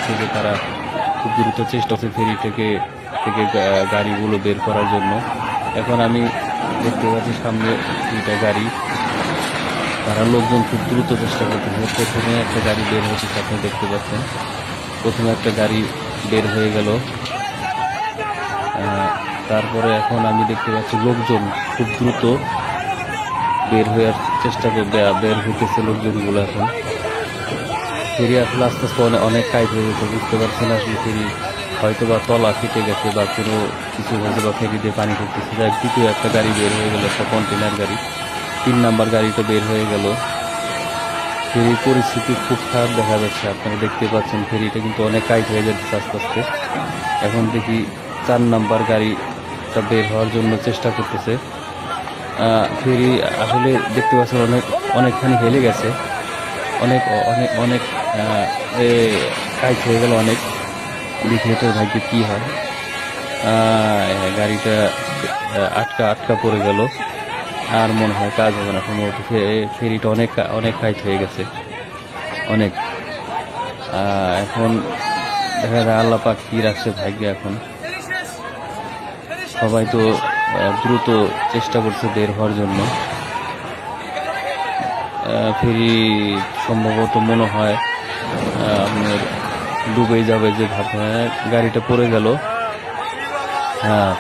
যাচ্ছে যে তারা খুব দ্রুত চেষ্টা করছে ফেরি থেকে গাড়িগুলো বের করার জন্য। এখন আমি দেখতে পাচ্ছি সামনে দুইটা গাড়ি, তারা লোকজন খুব দ্রুত চেষ্টা করতেছে। প্রথমে একটা গাড়ি বের হয়েছে, আপনি দেখতে পাচ্ছেন প্রথমে একটা গাড়ি বের হয়ে গেল। তারপরে এখন আমি দেখতে পাচ্ছি লোকজন খুব দ্রুত বের হওয়ার চেষ্টা করবে, বের হইতেছে লোকজনগুলো। এখন ফেরি আসলে আস্তে আস্তে অনেক টাইট হয়ে গেছে, বুঝতে পারছেন আসলে ফেরি হয়তো বা তলা কেটে গেছে বা কোনো কিছু হয়তো বা ফেরি দিয়ে পানি ঢুকতেছে। যাই দ্বিতীয় একটা গাড়ি বের হয়ে গেল, একটা কন্টেনার গাড়ি, 3 নাম্বার গাড়িটা বের হয়ে গেল। ফেরির পরিস্থিতি খুব খারাপ দেখা যাচ্ছে, আপনারা দেখতে পাচ্ছেন ফেরিটা কিন্তু অনেক টাইট হয়ে যাচ্ছে আস্তে আস্তে। এখন দেখি 4 নাম্বার গাড়িটা বের হওয়ার জন্য চেষ্টা করতেছে। ফেরি আসলে দেখতে পাচ্ছেন অনেকখানি হেলে গেছে, অনেক অনেক অনেক টাইট হয়ে গেল অনেক। দেখি এটার ভাগ্যে কি হয়। গাড়িটা আটকা পড়ে গেল, আর মনে হয় কাজ হবে না সম্ভবত। ফেরিটা অনেক অনেক টাইট হয়ে গেছে অনেক। এখন দেখা যায় আল্লাহ পাক কি রাখছে ভাগ্যে। এখন সবাই তো দ্রুত চেষ্টা করছে বের হওয়ার জন্য। ফেরি সম্ভবত মনে হয় আপনার ডুবে যাবে যে ভাবে। গাড়িটা পড়ে গেল। হ্যাঁ,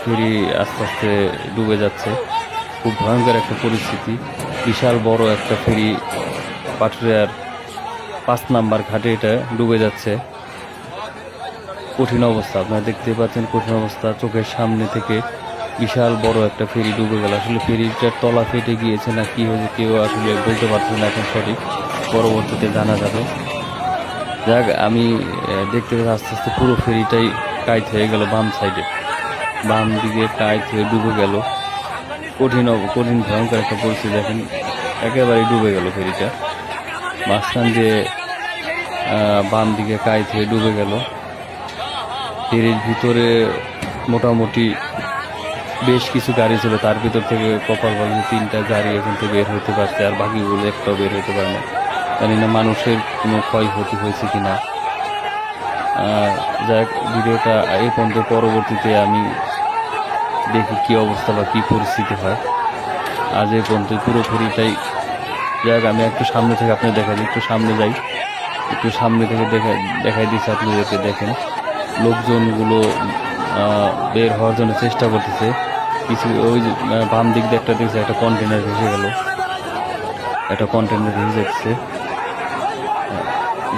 ফেরি আস্তে আস্তে ডুবে যাচ্ছে। খুব ভয়ঙ্কর একটা পরিস্থিতি। বিশাল বড় একটা ফেরি পাটুরিয়ার 5 নাম্বার ঘাটে এটা ডুবে যাচ্ছে। কঠিন অবস্থা, আপনারা দেখতে পাচ্ছেন কঠিন অবস্থা। চোখের সামনে থেকে বিশাল বড় একটা ফেরি ডুবে গেল। আসলে ফেরিটার তলা ফেটে গিয়েছে না কি হয়েছে কেউ আসলে বলতে পারছে না এখন সঠিক, পরবর্তীতে জানা যাবে। যাক, আমি দেখতে পাচ্ছি আস্তে আস্তে পুরো ফেরিটাই টাইট হয়ে গেল। বাম দিকে টাইট হয়ে ডুবে গেল। কঠিন ভয়ঙ্কর একটা পরিস্থিতি। দেখেন একেবারে ডুবে গেল ফেরিটা, মাঝখান দিয়ে বাম দিকে টাইট হয়ে ডুবে গেল। ফেরির ভিতরে মোটামুটি বেশ কিছু গাড়ি ছিল, তার ভিতর থেকে কপাল ভালো 3টা গাড়ি এখান থেকে বের হতে পারছে, আর বাকিগুলো একটাও বের হতে পারে না। জানি না মানুষের কোনো ক্ষয়ক্ষতি হয়েছে কিনা। যাক, ভিডিওটা এই পর্যন্ত, পরবর্তীতে আমি দেখি কি অবস্থা বা কি পরিস্থিতি হয়। আজ এই পর্যন্ত পুরো ফেরিটাই। যাক, আমি একটু সামনে থেকে আপনি দেখা দিই, একটু সামনে যাই, একটু সামনে থেকে দেখাই দিচ্ছি আপনাদেরকে। দেখেন লোকজনগুলো বের হওয়ার জন্য চেষ্টা করতেছে। কিছু ওই বাম দিক দিয়ে একটা দেখছে একটা কন্টেনার ভেসে গেল, একটা কন্টেনার ভেসে যাচ্ছে।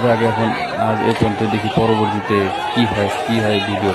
যাক, এখন আজ এই পর্যন্ত, দেখি পরবর্তীতে কি হয় ভিডিও।